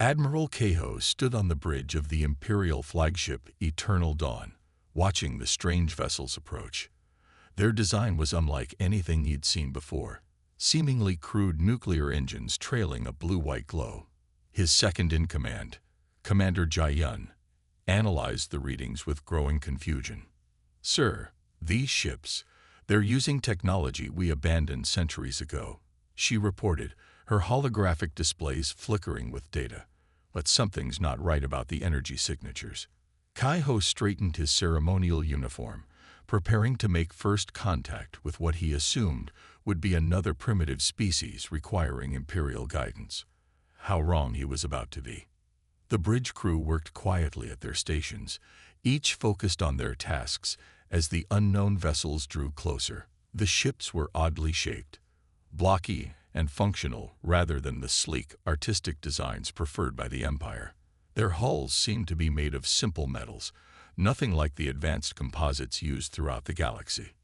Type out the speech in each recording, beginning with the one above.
Admiral Kehoe stood on the bridge of the Imperial flagship Eternal Dawn, watching the strange vessels approach. Their design was unlike anything he'd seen before, seemingly crude nuclear engines trailing a blue-white glow. His second-in-command, Commander Jai-Yun, analyzed the readings with growing confusion. "Sir, these ships, they're using technology we abandoned centuries ago," she reported, her holographic displays flickering with data. "But something's not right about the energy signatures." Kehoe straightened his ceremonial uniform, preparing to make first contact with what he assumed would be another primitive species requiring Imperial guidance. How wrong he was about to be. The bridge crew worked quietly at their stations, each focused on their tasks as the unknown vessels drew closer. The ships were oddly shaped, blocky and functional rather than the sleek, artistic designs preferred by the Empire. Their hulls seemed to be made of simple metals, nothing like the advanced composites used throughout the galaxy.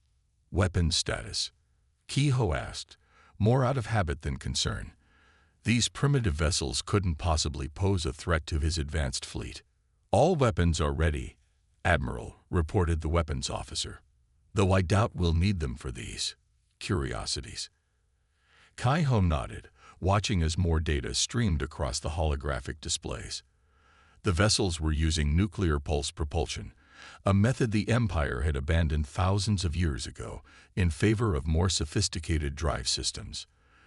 "Weapons status?" Kehoe asked, more out of habit than concern. These primitive vessels couldn't possibly pose a threat to his advanced fleet. "All weapons are ready, Admiral," reported the weapons officer. "Though I doubt we'll need them for these curiosities." Kehoe nodded, watching as more data streamed across the holographic displays. The vessels were using nuclear pulse propulsion, a method the Empire had abandoned thousands of years ago in favor of more sophisticated drive systems.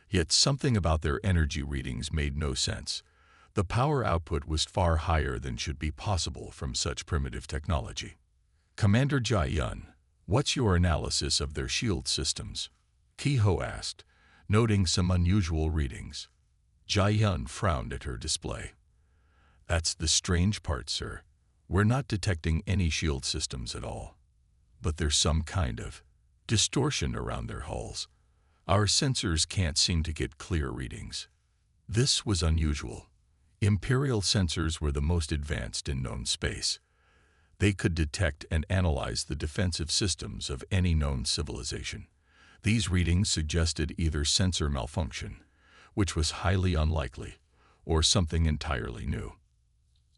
Yet something about their energy readings made no sense. The power output was far higher than should be possible from such primitive technology. "Commander Jai-Yun, what's your analysis of their shield systems?" Kehoe asked, noting some unusual readings. Jai-Yun frowned at her display. "That's the strange part, sir. We're not detecting any shield systems at all. But there's some kind of distortion around their hulls. Our sensors can't seem to get clear readings." This was unusual. Imperial sensors were the most advanced in known space. They could detect and analyze the defensive systems of any known civilization. These readings suggested either sensor malfunction, which was highly unlikely, or something entirely new.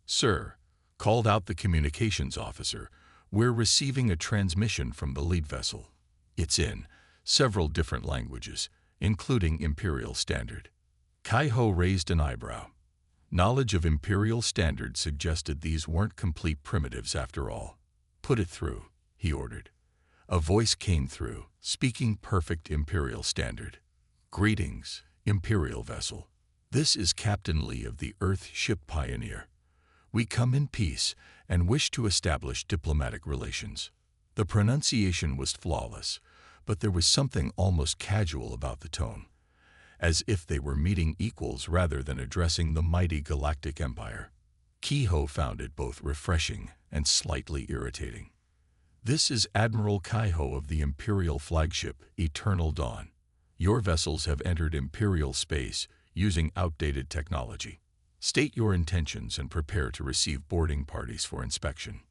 "Sir," called out the communications officer, "we're receiving a transmission from the lead vessel. It's in several different languages, including Imperial Standard." Kehoe raised an eyebrow. Knowledge of Imperial Standard suggested these weren't complete primitives after all. "Put it through," he ordered. A voice came through, speaking perfect Imperial Standard. "Greetings, Imperial vessel. This is Captain Lee of the Earth Ship Pioneer. We come in peace and wish to establish diplomatic relations." The pronunciation was flawless, but there was something almost casual about the tone, as if they were meeting equals rather than addressing the mighty Galactic Empire. Kehoe found it both refreshing and slightly irritating. "This is Admiral Kehoe of the Imperial flagship Eternal Dawn. Your vessels have entered Imperial space using outdated technology. State your intentions and prepare to receive boarding parties for inspection."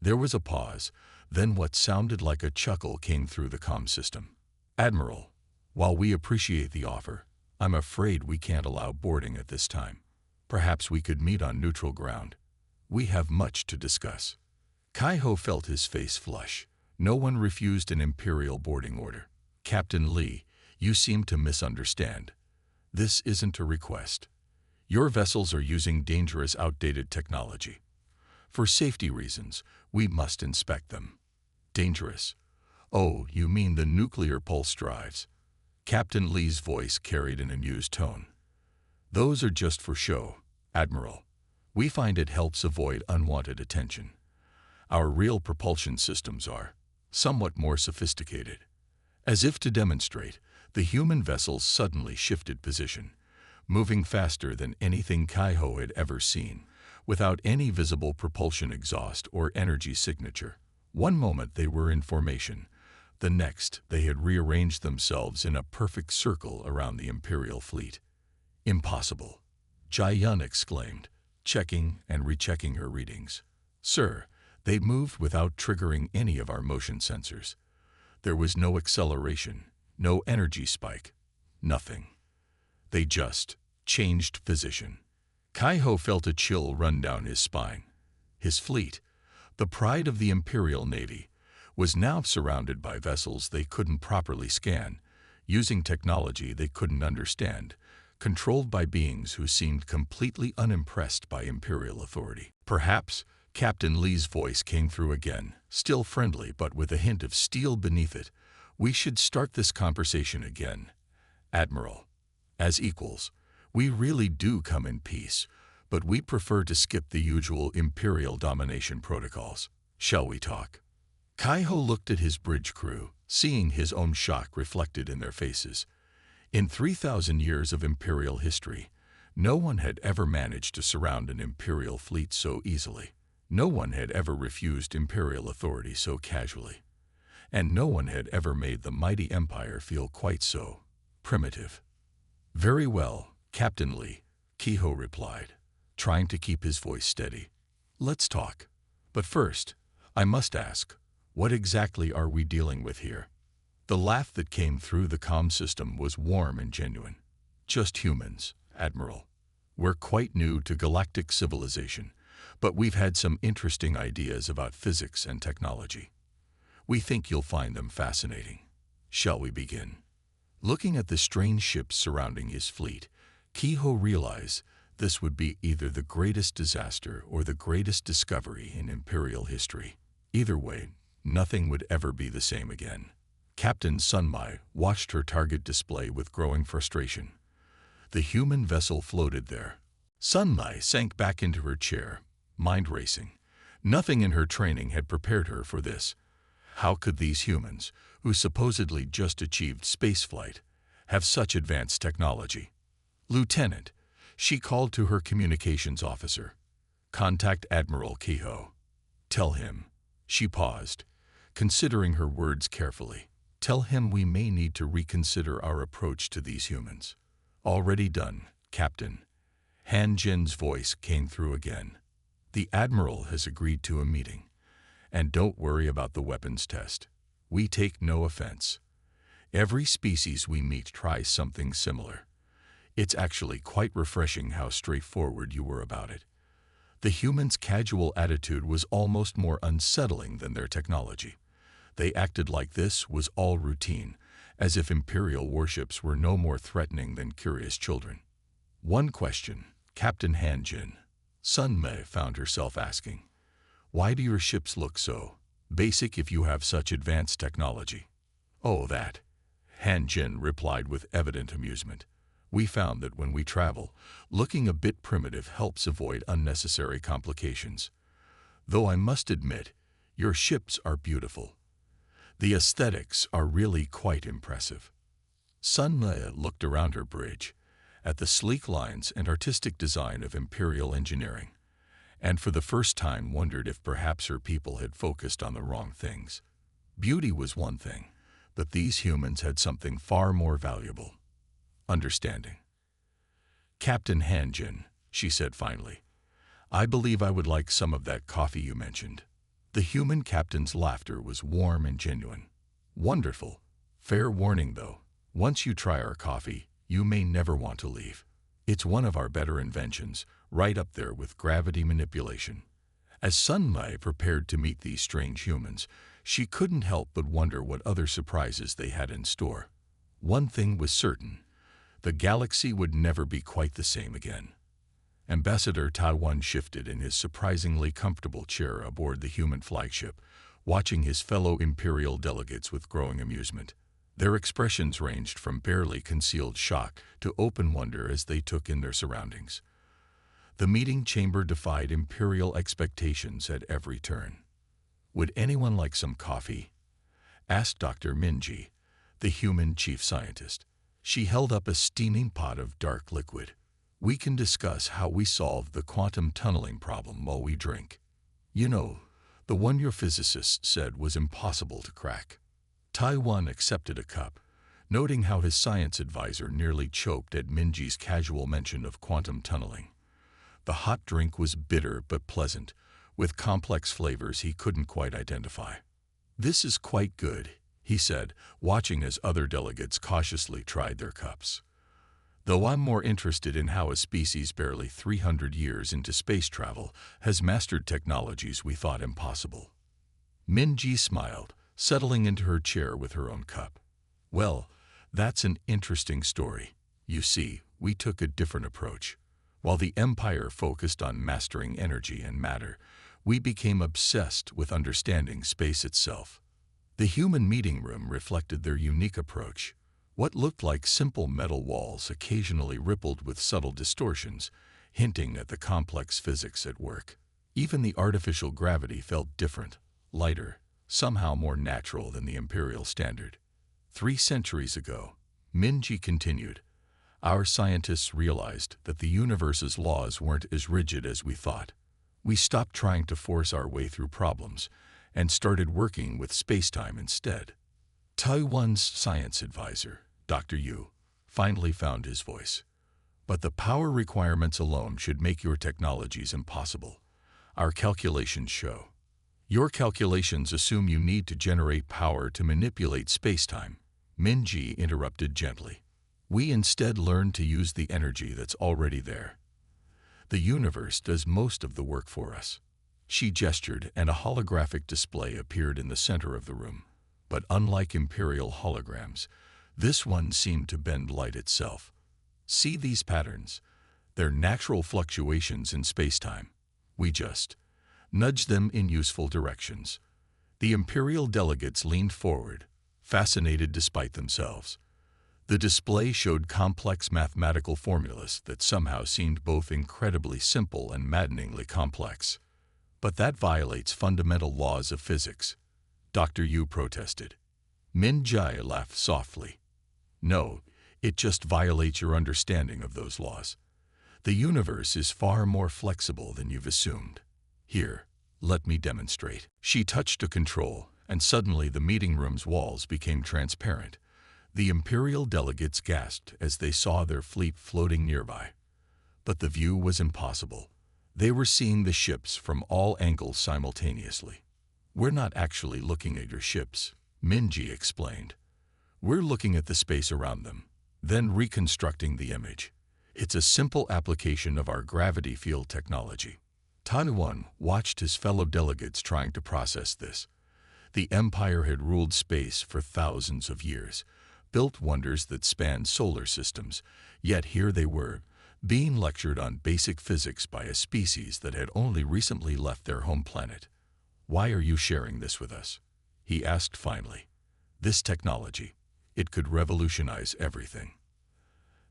There was a pause, then what sounded like a chuckle came through the comm system. "Admiral, while we appreciate the offer, I'm afraid we can't allow boarding at this time. Perhaps we could meet on neutral ground. We have much to discuss." Kehoe felt his face flush. No one refused an Imperial boarding order. "Captain Lee, you seem to misunderstand. This isn't a request. Your vessels are using dangerous, outdated technology. For safety reasons, we must inspect them." "Dangerous? Oh, you mean the nuclear pulse drives?" Captain Lee's voice carried an amused tone. "Those are just for show, Admiral. We find it helps avoid unwanted attention. Our real propulsion systems are somewhat more sophisticated." As if to demonstrate, the human vessels suddenly shifted position, moving faster than anything Kehoe had ever seen, without any visible propulsion exhaust or energy signature. One moment they were in formation. The next, they had rearranged themselves in a perfect circle around the Imperial fleet. "Impossible," Jai-Yun exclaimed, checking and rechecking her readings. "Sir, they moved without triggering any of our motion sensors. There was no acceleration, no energy spike, nothing. They just changed position." Kaiho felt a chill run down his spine. His fleet, the pride of the Imperial Navy, was now surrounded by vessels they couldn't properly scan, using technology they couldn't understand, controlled by beings who seemed completely unimpressed by Imperial authority. Perhaps Captain Lee's voice came through again, still friendly but with a hint of steel beneath it. We should start this conversation again, Admiral. As equals, we really do come in peace, but we prefer to skip the usual Imperial domination protocols. Shall we talk? Kaiho looked at his bridge crew, seeing his own shock reflected in their faces. In 3,000 years of Imperial history, no one had ever managed to surround an Imperial fleet so easily. No one had ever refused Imperial authority so casually. And no one had ever made the mighty Empire feel quite so primitive. Very well, Captain Lee, Kaiho replied, trying to keep his voice steady. Let's talk. But first, I must ask, what exactly are we dealing with here? The laugh that came through the comm system was warm and genuine. Just humans, Admiral. We're quite new to galactic civilization, but we've had some interesting ideas about physics and technology. We think you'll find them fascinating. Shall we begin? Looking at the strange ships surrounding his fleet, Kaiho realized this would be either the greatest disaster or the greatest discovery in Imperial history. Either way, nothing would ever be the same again. Captain Sunmai watched her target display with growing frustration. The human vessel floated there. Sunmai sank back into her chair, mind racing. Nothing in her training had prepared her for this. How could these humans, who supposedly just achieved spaceflight, have such advanced technology? Lieutenant, she called to her communications officer. Contact Admiral Kaiho. Tell him. She paused, considering her words carefully. Tell him we may need to reconsider our approach to these humans. Already done, Captain. Han Jin's voice came through again. The Admiral has agreed to a meeting. And don't worry about the weapons test. We take no offense. Every species we meet tries something similar. It's actually quite refreshing how straightforward you were about it. The humans' casual attitude was almost more unsettling than their technology. They acted like this was all routine, as if Imperial warships were no more threatening than curious children. One question, Captain Han Jin. Sun Mei found herself asking. Why do your ships look so basic if you have such advanced technology? Oh, that. Han Jin replied with evident amusement. We found that when we travel, looking a bit primitive helps avoid unnecessary complications. Though I must admit, your ships are beautiful. The aesthetics are really quite impressive. Sun Mei looked around her bridge, at the sleek lines and artistic design of Imperial engineering, and for the first time wondered if perhaps her people had focused on the wrong things. Beauty was one thing, but these humans had something far more valuable. Understanding. Captain Han Jin, she said finally, I believe I would like some of that coffee you mentioned. The human captain's laughter was warm and genuine. Wonderful. Fair warning though, once you try our coffee, you may never want to leave. It's one of our better inventions, right up there with gravity manipulation. As Sun Mei prepared to meet these strange humans, she couldn't help but wonder what other surprises they had in store. One thing was certain. The galaxy would never be quite the same again. Ambassador Taiwan shifted in his surprisingly comfortable chair aboard the human flagship, watching his fellow Imperial delegates with growing amusement. Their expressions ranged from barely concealed shock to open wonder as they took in their surroundings. The meeting chamber defied Imperial expectations at every turn. Would anyone like some coffee? Asked Dr. Minji, the human chief scientist. She held up a steaming pot of dark liquid. We can discuss how we solved the quantum tunneling problem while we drink. You know, the one your physicist said was impossible to crack. Taiwan accepted a cup, noting how his science advisor nearly choked at Minji's casual mention of quantum tunneling. The hot drink was bitter but pleasant, with complex flavors he couldn't quite identify. This is quite good, he said, watching as other delegates cautiously tried their cups. Though I'm more interested in how a species barely 300 years into space travel has mastered technologies we thought impossible. Minji smiled, settling into her chair with her own cup. Well, that's an interesting story. You see, we took a different approach. While the Empire focused on mastering energy and matter, we became obsessed with understanding space itself. The human meeting room reflected their unique approach. What looked like simple metal walls occasionally rippled with subtle distortions, hinting at the complex physics at work. Even the artificial gravity felt different, lighter, somehow more natural than the Imperial standard. 3 centuries ago, Minji continued, our scientists realized that the universe's laws weren't as rigid as we thought. We stopped trying to force our way through problems and started working with spacetime instead. Taiwan's science advisor, Dr. Yu, finally found his voice. But the power requirements alone should make your technologies impossible. Our calculations show. Your calculations assume you need to generate power to manipulate spacetime, Minji interrupted gently. We instead learn to use the energy that's already there. The universe does most of the work for us. She gestured, and a holographic display appeared in the center of the room. But unlike Imperial holograms, this one seemed to bend light itself. See these patterns? They're natural fluctuations in spacetime. We just nudge them in useful directions. The Imperial delegates leaned forward, fascinated despite themselves. The display showed complex mathematical formulas that somehow seemed both incredibly simple and maddeningly complex. But that violates fundamental laws of physics, Dr. Yu protested. Min Jai laughed softly. No, it just violates your understanding of those laws. The universe is far more flexible than you've assumed. Here, let me demonstrate. She touched a control, and suddenly the meeting room's walls became transparent. The Imperial delegates gasped as they saw their fleet floating nearby. But the view was impossible. They were seeing the ships from all angles simultaneously. We're not actually looking at your ships, Minji explained. We're looking at the space around them, then reconstructing the image. It's a simple application of our gravity field technology. Taiwan watched his fellow delegates trying to process this. The Empire had ruled space for thousands of years, built wonders that spanned solar systems, yet here they were, being lectured on basic physics by a species that had only recently left their home planet. Why are you sharing this with us? He asked finally. This technology, it could revolutionize everything.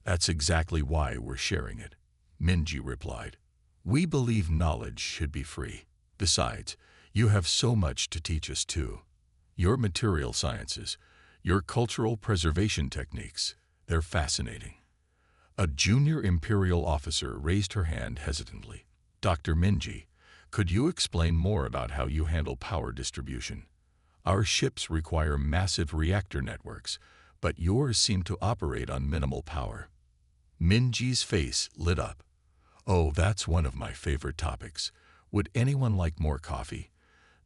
That's exactly why we're sharing it, Minji replied. We believe knowledge should be free. Besides, you have so much to teach us too. Your material sciences, your cultural preservation techniques, they're fascinating. A junior Imperial officer raised her hand hesitantly. Dr. Minji, could you explain more about how you handle power distribution? Our ships require massive reactor networks, but yours seem to operate on minimal power. Minji's face lit up. Oh, that's one of my favorite topics. Would anyone like more coffee?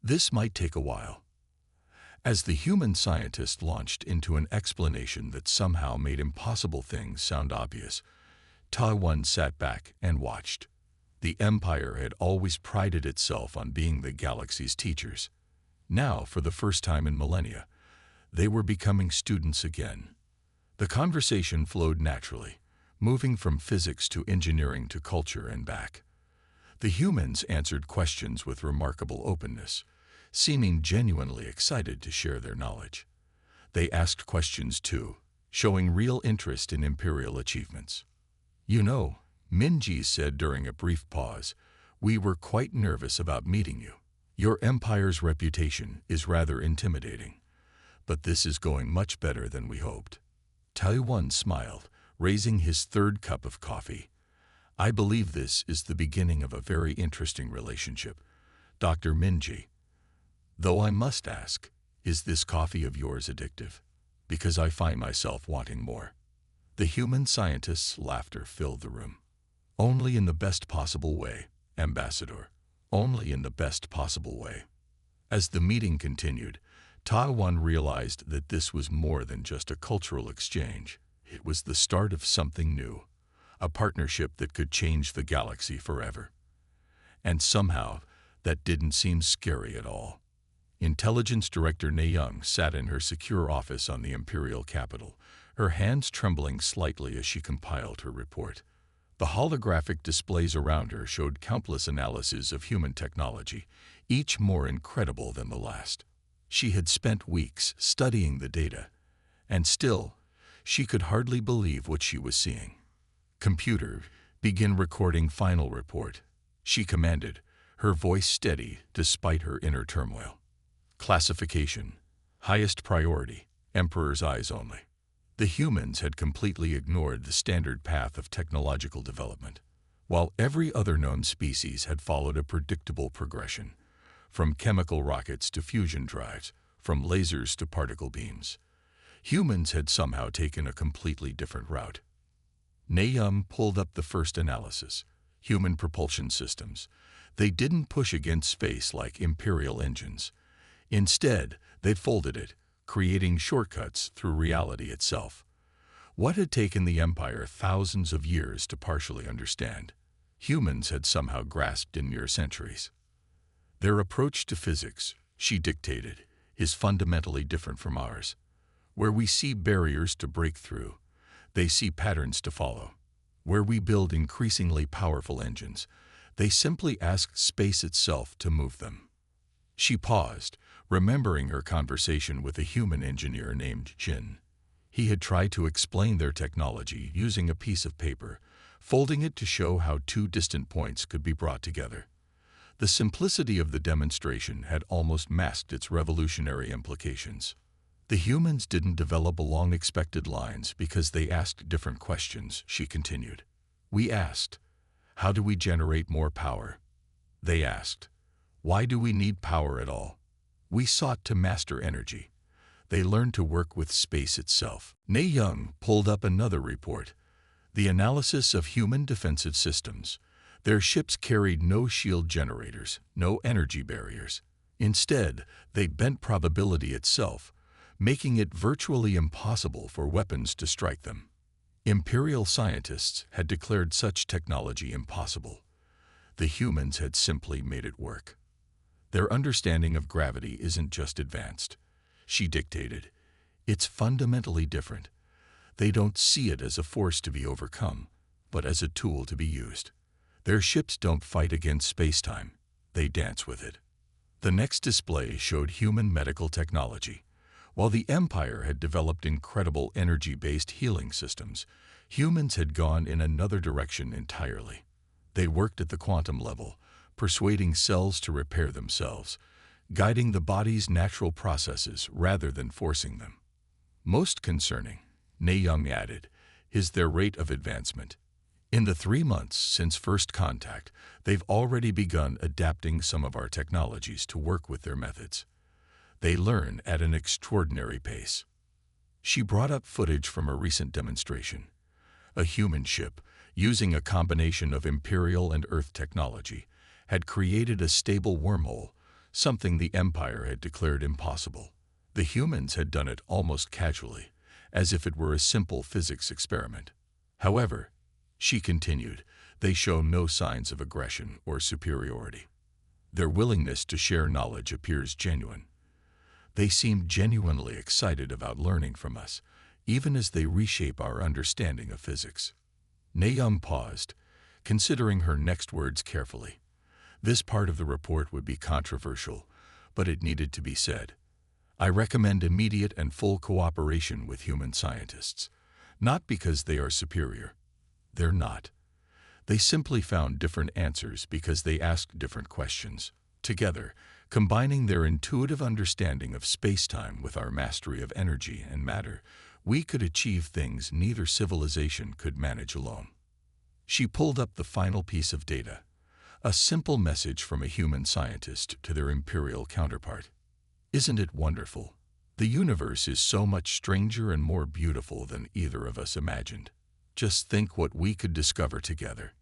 This might take a while. As the human scientist launched into an explanation that somehow made impossible things sound obvious, Taiwan sat back and watched. The Empire had always prided itself on being the galaxy's teachers. Now, for the first time in millennia, they were becoming students again. The conversation flowed naturally, moving from physics to engineering to culture and back. The humans answered questions with remarkable openness, seeming genuinely excited to share their knowledge. They asked questions too, showing real interest in Imperial achievements. You know, Minji said during a brief pause, we were quite nervous about meeting you. Your Empire's reputation is rather intimidating, but this is going much better than we hoped. Taiwan smiled, raising his third cup of coffee. I believe this is the beginning of a very interesting relationship, Dr. Minji. Though I must ask, is this coffee of yours addictive? Because I find myself wanting more. The human scientist's laughter filled the room. Only in the best possible way, Ambassador. Only in the best possible way. As the meeting continued, Taiwan realized that this was more than just a cultural exchange. It was the start of something new, a partnership that could change the galaxy forever. And somehow, that didn't seem scary at all. Intelligence Director Na Young sat in her secure office on the Imperial capital, her hands trembling slightly as she compiled her report. The holographic displays around her showed countless analyses of human technology, each more incredible than the last. She had spent weeks studying the data, and still, she could hardly believe what she was seeing. "Computer, begin recording final report," she commanded, her voice steady despite her inner turmoil. Classification: highest priority, Emperor's eyes only. The humans had completely ignored the standard path of technological development, while every other known species had followed a predictable progression, from chemical rockets to fusion drives, from lasers to particle beams. Humans had somehow taken a completely different route. Na Young pulled up the first analysis: human propulsion systems. They didn't push against space like Imperial engines. Instead, they folded it, creating shortcuts through reality itself. What had taken the Empire thousands of years to partially understand, humans had somehow grasped in mere centuries. "Their approach to physics," she dictated, "is fundamentally different from ours. Where we see barriers to break through, they see patterns to follow. Where we build increasingly powerful engines, they simply ask space itself to move them." She paused, remembering her conversation with a human engineer named Jin. He had tried to explain their technology using a piece of paper, folding it to show how two distant points could be brought together. The simplicity of the demonstration had almost masked its revolutionary implications. "The humans didn't develop along expected lines because they asked different questions," she continued. "We asked, how do we generate more power? They asked, why do we need power at all? We sought to master energy. They learned to work with space itself." Na Young pulled up another report: the analysis of human defensive systems. Their ships carried no shield generators, no energy barriers. Instead, they bent probability itself, making it virtually impossible for weapons to strike them. Imperial scientists had declared such technology impossible. The humans had simply made it work. "Their understanding of gravity isn't just advanced," she dictated. "It's fundamentally different. They don't see it as a force to be overcome, but as a tool to be used. Their ships don't fight against space-time, they dance with it." The next display showed human medical technology. While the Empire had developed incredible energy-based healing systems, humans had gone in another direction entirely. They worked at the quantum level, persuading cells to repair themselves, guiding the body's natural processes rather than forcing them. "Most concerning," Na Young added, "is their rate of advancement. In the 3 months since first contact, they've already begun adapting some of our technologies to work with their methods. They learn at an extraordinary pace." She brought up footage from a recent demonstration. A human ship, using a combination of Imperial and Earth technology, had created a stable wormhole, something the Empire had declared impossible. The humans had done it almost casually, as if it were a simple physics experiment. However, she continued, they show no signs of aggression or superiority. Their willingness to share knowledge appears genuine. They seem genuinely excited about learning from us, even as they reshape our understanding of physics. Na Young paused, considering her next words carefully. This part of the report would be controversial, but it needed to be said. "I recommend immediate and full cooperation with human scientists, not because they are superior. They're not. They simply found different answers because they asked different questions. Together, combining their intuitive understanding of space-time with our mastery of energy and matter, we could achieve things neither civilization could manage alone." She pulled up the final piece of data, a simple message from a human scientist to their Imperial counterpart. "Isn't it wonderful? The universe is so much stranger and more beautiful than either of us imagined. Just think what we could discover together."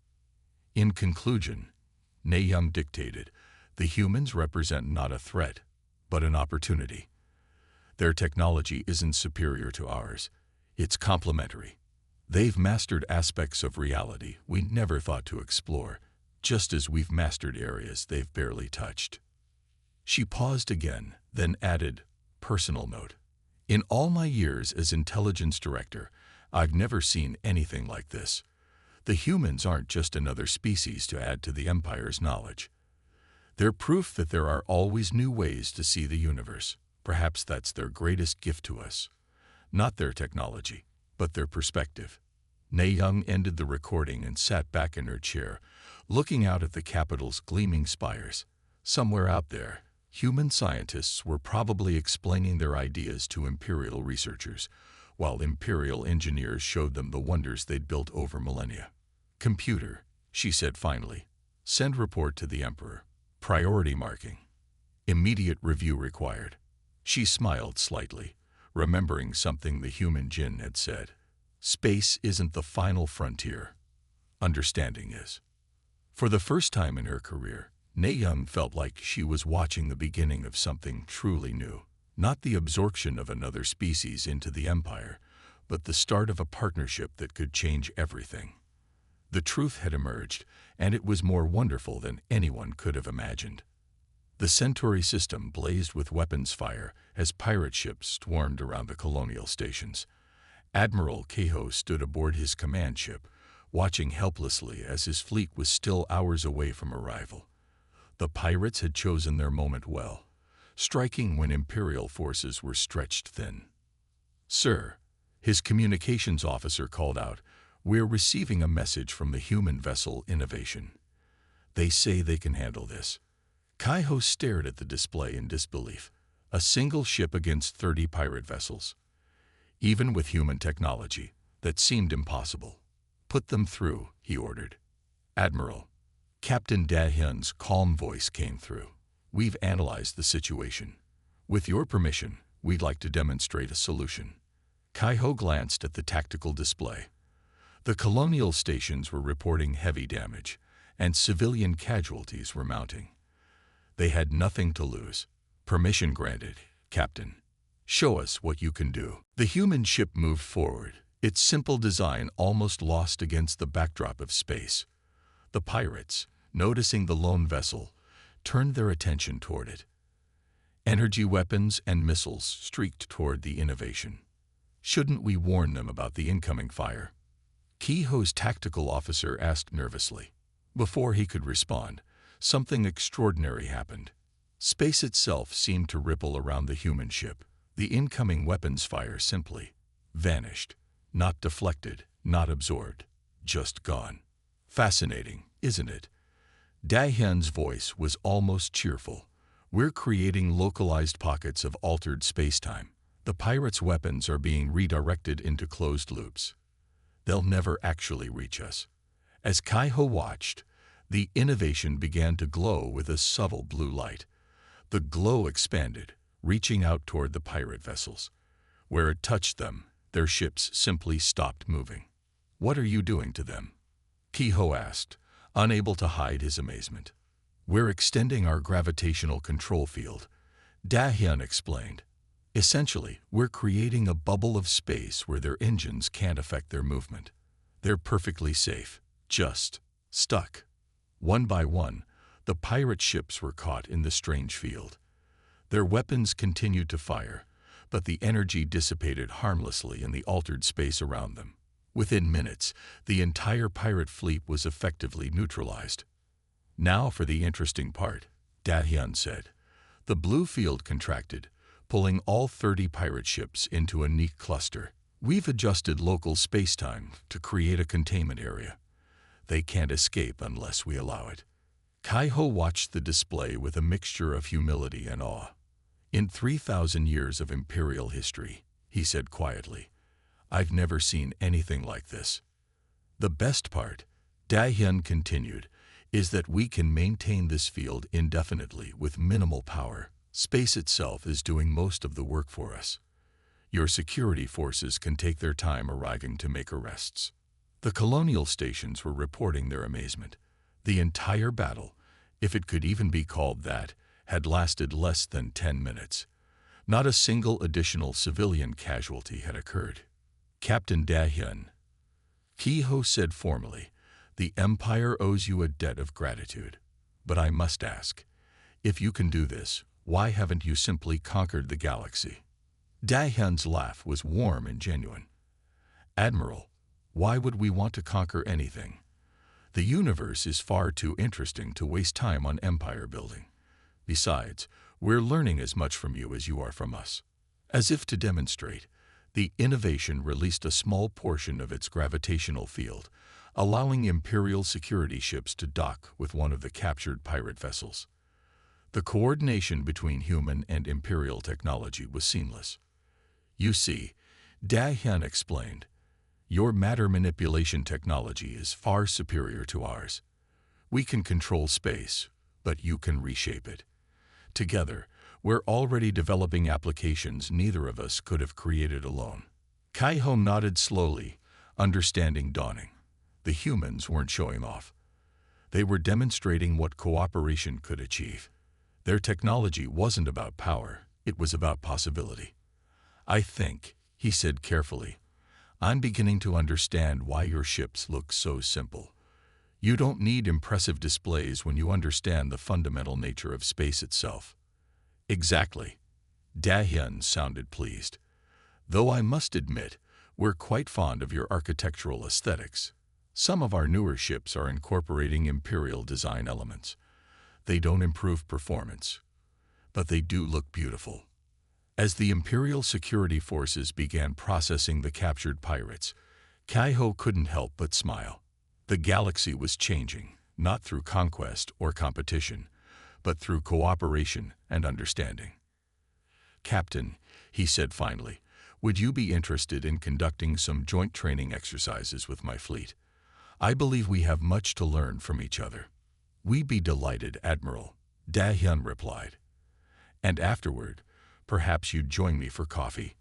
In conclusion, Na Young dictated, "The humans represent not a threat, but an opportunity. Their technology isn't superior to ours. It's complementary. They've mastered aspects of reality we never thought to explore, just as we've mastered areas they've barely touched. She paused again, then added, personal note. In all my years as intelligence director, I've never seen anything like this. The humans aren't just another species to add to the Empire's knowledge. They're proof that there are always new ways to see the universe. Perhaps that's their greatest gift to us. Not their technology, but their perspective. Nei Young ended the recording and sat back in her chair, looking out at the capital's gleaming spires. Somewhere out there, human scientists were probably explaining their ideas to Imperial researchers, while Imperial engineers showed them the wonders they'd built over millennia. Computer, she said finally, send report to the Emperor. Priority marking. Immediate review required. She smiled slightly, remembering something the human Jinn had said. Space isn't the final frontier. Understanding is. For the first time in her career, Nei Young felt like she was watching the beginning of something truly new. Not the absorption of another species into the Empire, but the start of a partnership that could change everything. The truth had emerged, and it was more wonderful than anyone could have imagined. The Centauri system blazed with weapons fire as pirate ships swarmed around the colonial stations. Admiral Kehoe stood aboard his command ship, watching helplessly as his fleet was still hours away from arrival. The pirates had chosen their moment well, striking when Imperial forces were stretched thin. Sir, his communications officer called out, we're receiving a message from the human vessel Innovation. They say they can handle this. Kehoe stared at the display in disbelief. A single ship against 30 pirate vessels. Even with human technology, that seemed impossible. Put them through, he ordered. Admiral. Captain Da Hyun's calm voice came through. We've analyzed the situation. With your permission, we'd like to demonstrate a solution. Kehoe glanced at the tactical display. The colonial stations were reporting heavy damage, and civilian casualties were mounting. They had nothing to lose. Permission granted, Captain. Show us what you can do. The human ship moved forward, its simple design almost lost against the backdrop of space. The pirates, noticing the lone vessel, turned their attention toward it. Energy weapons and missiles streaked toward the Innovation. Shouldn't we warn them about the incoming fire? Kehoe's tactical officer asked nervously. Before he could respond, something extraordinary happened. Space itself seemed to ripple around the human ship. The incoming weapons fire simply vanished. Not deflected, not absorbed, just gone. Fascinating, isn't it? Da Hyun's voice was almost cheerful. We're creating localized pockets of altered spacetime. The pirates' weapons are being redirected into closed loops. They'll never actually reach us. As Kehoe watched, the Innovation began to glow with a subtle blue light. The glow expanded, reaching out toward the pirate vessels. Where it touched them, their ships simply stopped moving. What are you doing to them? Kehoe asked, unable to hide his amazement. We're extending our gravitational control field, Da Hyun explained. Essentially, we're creating a bubble of space where their engines can't affect their movement. They're perfectly safe, just stuck. One by one, the pirate ships were caught in the strange field. Their weapons continued to fire, but the energy dissipated harmlessly in the altered space around them. Within minutes, the entire pirate fleet was effectively neutralized. Now for the interesting part, Da Hyun said. The blue field contracted, pulling all 30 pirate ships into a neat cluster. We've adjusted local spacetime to create a containment area. They can't escape unless we allow it. Kehoe watched the display with a mixture of humility and awe. In 3,000 years of Imperial history, he said quietly, I've never seen anything like this. The best part, Da Hyun continued, is that we can maintain this field indefinitely with minimal power. Space itself is doing most of the work for us. Your security forces can take their time arriving to make arrests. The colonial stations were reporting their amazement. The entire battle, if it could even be called that, had lasted less than 10 minutes. Not a single additional civilian casualty had occurred. Captain Dahyun, Ki-ho said formally, the Empire owes you a debt of gratitude. But I must ask, if you can do this, why haven't you simply conquered the galaxy? Dahyun's laugh was warm and genuine. Admiral, why would we want to conquer anything? The universe is far too interesting to waste time on empire building. Besides, we're learning as much from you as you are from us. As if to demonstrate, the innovation released a small portion of its gravitational field, allowing Imperial security ships to dock with one of the captured pirate vessels. The coordination between human and Imperial technology was seamless. You see, Dahyun explained, your matter manipulation technology is far superior to ours. We can control space, but you can reshape it. Together, we're already developing applications neither of us could have created alone. Ki-ho nodded slowly, understanding dawning. The humans weren't showing off. They were demonstrating what cooperation could achieve. Their technology wasn't about power, it was about possibility. I think, he said carefully, I'm beginning to understand why your ships look so simple. You don't need impressive displays when you understand the fundamental nature of space itself. Exactly. Dahyun sounded pleased. Though I must admit, we're quite fond of your architectural aesthetics. Some of our newer ships are incorporating Imperial design elements. They don't improve performance, but they do look beautiful. As the Imperial security forces began processing the captured pirates, Ki-ho couldn't help but smile. The galaxy was changing, not through conquest or competition, but through cooperation and understanding. Captain, he said finally, would you be interested in conducting some joint training exercises with my fleet? I believe we have much to learn from each other. We'd be delighted, Admiral, Dahyun replied. And afterward, perhaps you'd join me for coffee.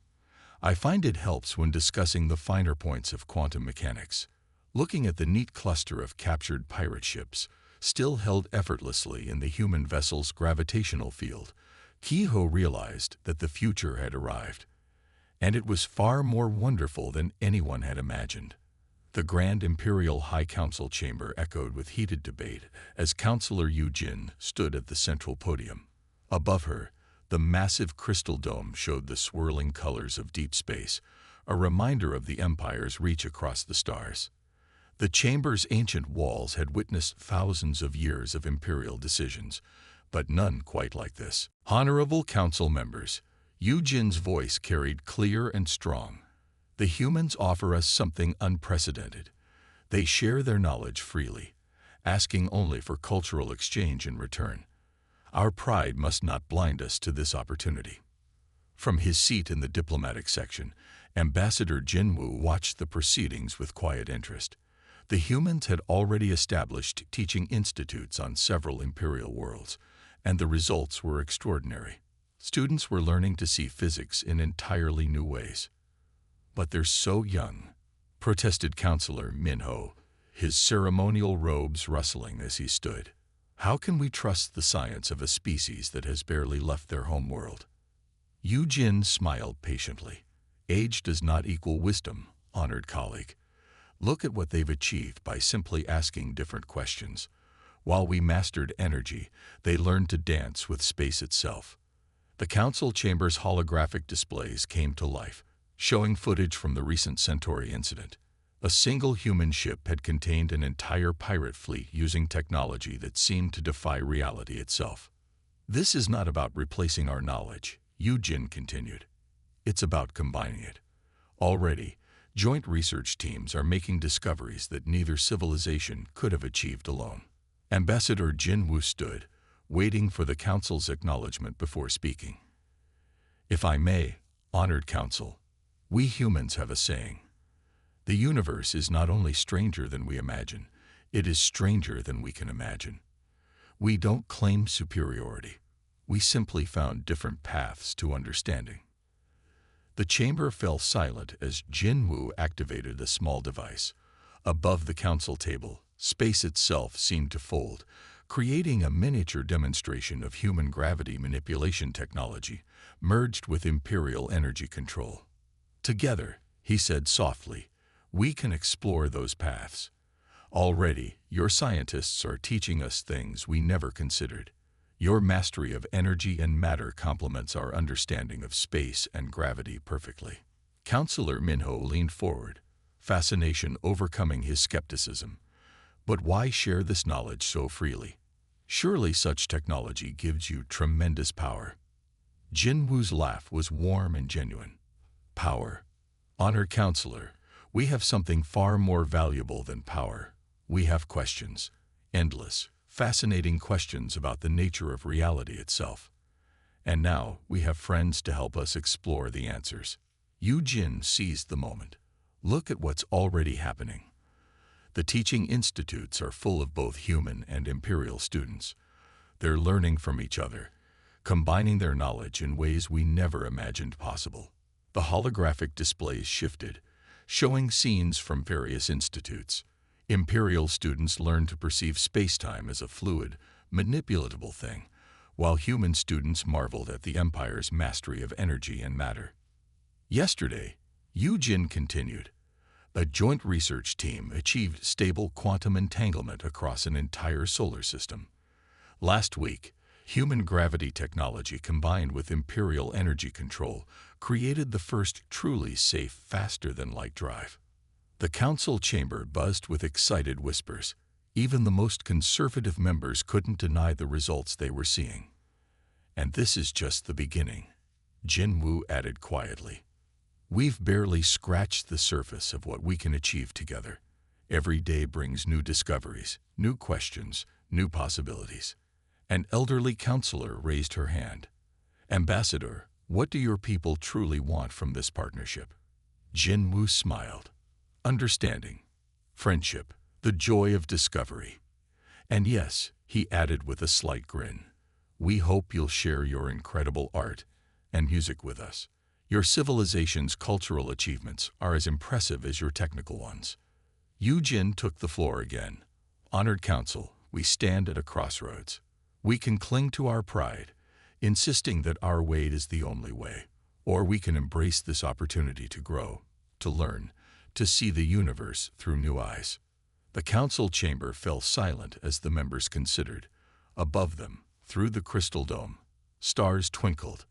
I find it helps when discussing the finer points of quantum mechanics. Looking at the neat cluster of captured pirate ships, still held effortlessly in the human vessel's gravitational field, Ki-ho realized that the future had arrived. And it was far more wonderful than anyone had imagined. The Grand Imperial High Council chamber echoed with heated debate as Counselor Yu-jin stood at the central podium. Above her, the massive crystal dome showed the swirling colors of deep space, a reminder of the Empire's reach across the stars. The chamber's ancient walls had witnessed thousands of years of Imperial decisions, but none quite like this. Honorable Council members, Yu-jin's voice carried clear and strong. The humans offer us something unprecedented. They share their knowledge freely, asking only for cultural exchange in return. Our pride must not blind us to this opportunity. From his seat in the diplomatic section, Ambassador Jinwoo watched the proceedings with quiet interest. The humans had already established teaching institutes on several Imperial worlds, and the results were extraordinary. Students were learning to see physics in entirely new ways. But they're so young, protested Counselor Minho, his ceremonial robes rustling as he stood. How can we trust the science of a species that has barely left their home world? Yu-jin smiled patiently. Age does not equal wisdom, honored colleague. Look at what they've achieved by simply asking different questions. While we mastered energy, they learned to dance with space itself. The council chamber's holographic displays came to life, showing footage from the recent Centauri incident. A single human ship had contained an entire pirate fleet using technology that seemed to defy reality itself. This is not about replacing our knowledge, Yu-jin continued. It's about combining it. Already, joint research teams are making discoveries that neither civilization could have achieved alone. Ambassador Jinwoo stood, waiting for the council's acknowledgement before speaking. If I may, honored council, we humans have a saying. The universe is not only stranger than we imagine, it is stranger than we can imagine. We don't claim superiority. We simply found different paths to understanding. The chamber fell silent as Jinwoo activated a small device. Above the council table, space itself seemed to fold, creating a miniature demonstration of human gravity manipulation technology merged with Imperial energy control. Together, he said softly. We can explore those paths. Already, your scientists are teaching us things we never considered. Your mastery of energy and matter complements our understanding of space and gravity perfectly. Counselor Minho leaned forward, fascination overcoming his skepticism. But why share this knowledge so freely? Surely such technology gives you tremendous power. Jin Wu's laugh was warm and genuine. Power. Honored counselor, we have something far more valuable than power. We have questions. Endless, fascinating questions about the nature of reality itself. And now we have friends to help us explore the answers. Yu Jin seized the moment. Look at what's already happening. The teaching institutes are full of both human and Imperial students. They're learning from each other, combining their knowledge in ways we never imagined possible. The holographic displays shifted, showing scenes from various institutes. Imperial students learned to perceive space-time as a fluid, manipulatable thing, while human students marveled at the Empire's mastery of energy and matter. Yesterday, Yu Jin continued. A joint research team achieved stable quantum entanglement across an entire solar system. Last week, human gravity technology combined with Imperial energy control created the first truly safe faster-than-light drive. The council chamber buzzed with excited whispers. Even the most conservative members couldn't deny the results they were seeing. And this is just the beginning, Jin Wu added quietly. We've barely scratched the surface of what we can achieve together. Every day brings new discoveries, new questions, new possibilities. An elderly counselor raised her hand. Ambassador, what do your people truly want from this partnership? Jin Wu smiled. Understanding, friendship, the joy of discovery. And yes, he added with a slight grin, we hope you'll share your incredible art and music with us. Your civilization's cultural achievements are as impressive as your technical ones. Yu Jin took the floor again. Honored Council, we stand at a crossroads. We can cling to our pride, insisting that our way is the only way, or we can embrace this opportunity to grow, to learn, to see the universe through new eyes. The council chamber fell silent as the members considered. Above them, through the crystal dome, stars twinkled,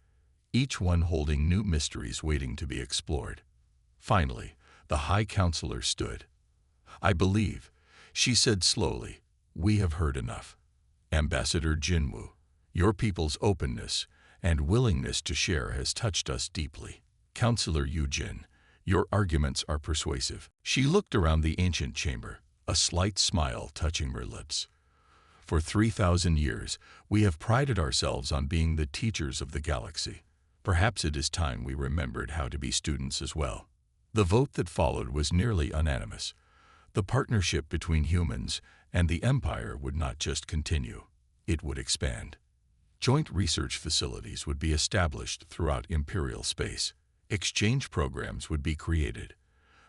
each one holding new mysteries waiting to be explored. Finally, the High Counselor stood. I believe, she said slowly, we have heard enough. Ambassador Jinwu, your people's openness and willingness to share has touched us deeply. Counselor Yu Jin, your arguments are persuasive. She looked around the ancient chamber, a slight smile touching her lips. For 3,000 years, we have prided ourselves on being the teachers of the galaxy. Perhaps it is time we remembered how to be students as well. The vote that followed was nearly unanimous. The partnership between humans and the Empire would not just continue, it would expand. Joint research facilities would be established throughout Imperial space. Exchange programs would be created.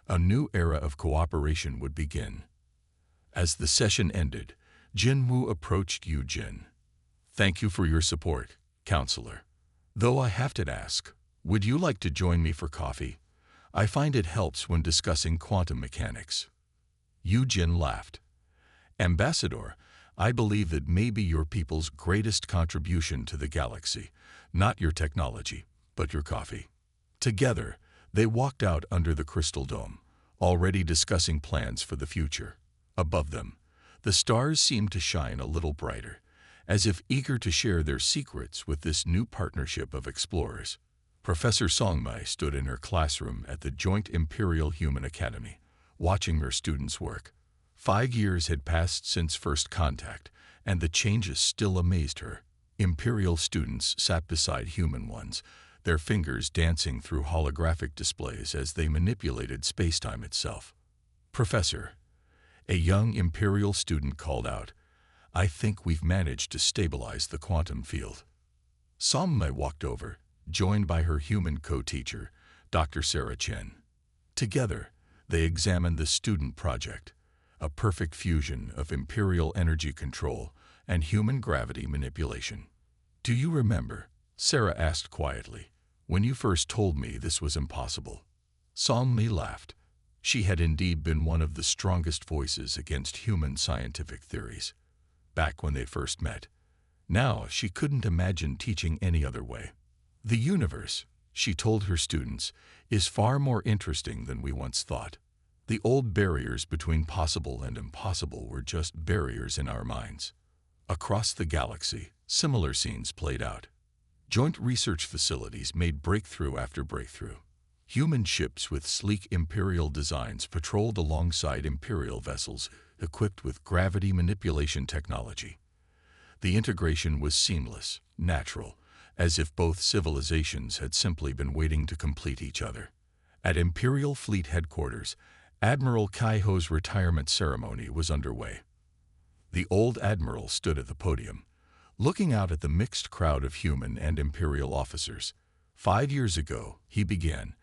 A new era of cooperation would begin. As the session ended, Jin Wu approached Yu Jin. Thank you for your support, Counselor. Though I have to ask, would you like to join me for coffee? I find it helps when discussing quantum mechanics. Yu Jin laughed. Ambassador, I believe that may be your people's greatest contribution to the galaxy, not your technology, but your coffee. Together, they walked out under the crystal dome, already discussing plans for the future. Above them, the stars seemed to shine a little brighter, as if eager to share their secrets with this new partnership of explorers. Professor Songmai stood in her classroom at the Joint Imperial Human Academy, watching her students work. 5 years had passed since first contact, and the changes still amazed her. Imperial students sat beside human ones, their fingers dancing through holographic displays as they manipulated space-time itself. Professor, a young Imperial student called out, I think we've managed to stabilize the quantum field. Songmai walked over, joined by her human co-teacher, Dr. Sarah Chen. Together, they examined the student project, a perfect fusion of Imperial energy control and human gravity manipulation. Do you remember, Sarah asked quietly, when you first told me this was impossible? Salmi laughed. She had indeed been one of the strongest voices against human scientific theories, back when they first met. Now she couldn't imagine teaching any other way. The universe, she told her students, is far more interesting than we once thought. The old barriers between possible and impossible were just barriers in our minds. Across the galaxy, similar scenes played out. Joint research facilities made breakthrough after breakthrough. Human ships with sleek Imperial designs patrolled alongside Imperial vessels equipped with gravity manipulation technology. The integration was seamless, natural, as if both civilizations had simply been waiting to complete each other. At Imperial Fleet Headquarters, Admiral Kaiho's retirement ceremony was underway. The old admiral stood at the podium, looking out at the mixed crowd of human and Imperial officers. 5 years ago, he began,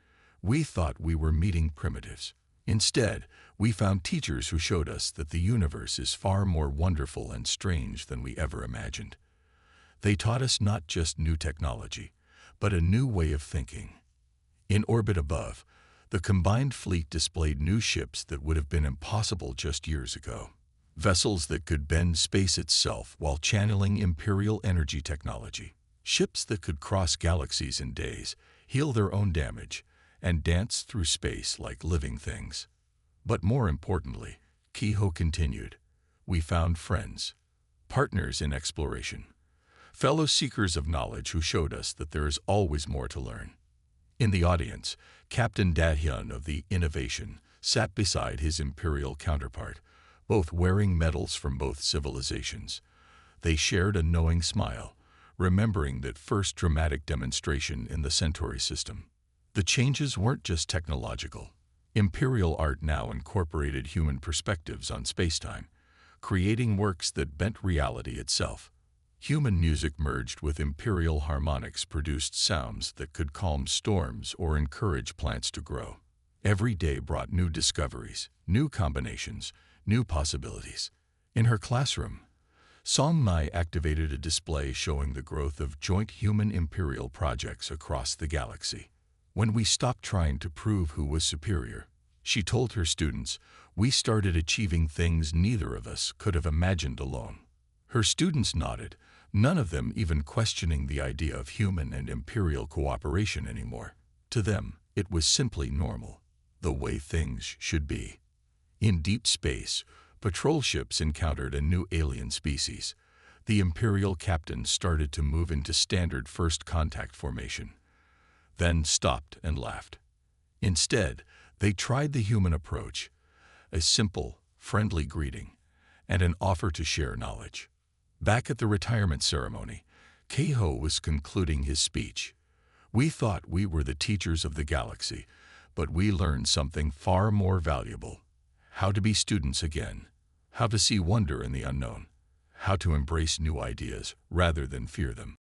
we thought we were meeting primitives. Instead, we found teachers who showed us that the universe is far more wonderful and strange than we ever imagined. They taught us not just new technology, but a new way of thinking. In orbit above, the combined fleet displayed new ships that would have been impossible just years ago. Vessels that could bend space itself while channeling Imperial energy technology. Ships that could cross galaxies in days, heal their own damage, and dance through space like living things. But more importantly, Kaiho continued, we found friends, partners in exploration, fellow seekers of knowledge who showed us that there is always more to learn. In the audience, Captain Dahyun of the Innovation sat beside his Imperial counterpart, both wearing medals from both civilizations. They shared a knowing smile, remembering that first dramatic demonstration in the Centauri system. The changes weren't just technological. Imperial art now incorporated human perspectives on spacetime, creating works that bent reality itself. Human music merged with Imperial harmonics produced sounds that could calm storms or encourage plants to grow. Every day brought new discoveries, new combinations, new possibilities. In her classroom, Salmi activated a display showing the growth of joint human-Imperial projects across the galaxy. When we stopped trying to prove who was superior, she told her students, we started achieving things neither of us could have imagined alone. Her students nodded, none of them even questioning the idea of human and Imperial cooperation anymore. To them, it was simply normal, the way things should be. In deep space, patrol ships encountered a new alien species. The Imperial captains started to move into standard first contact formation, then stopped and laughed. Instead, they tried the human approach, a simple, friendly greeting, and an offer to share knowledge. Back at the retirement ceremony, Kaiho was concluding his speech. We thought we were the teachers of the galaxy, but we learned something far more valuable. How to be students again, how to see wonder in the unknown, how to embrace new ideas rather than fear them.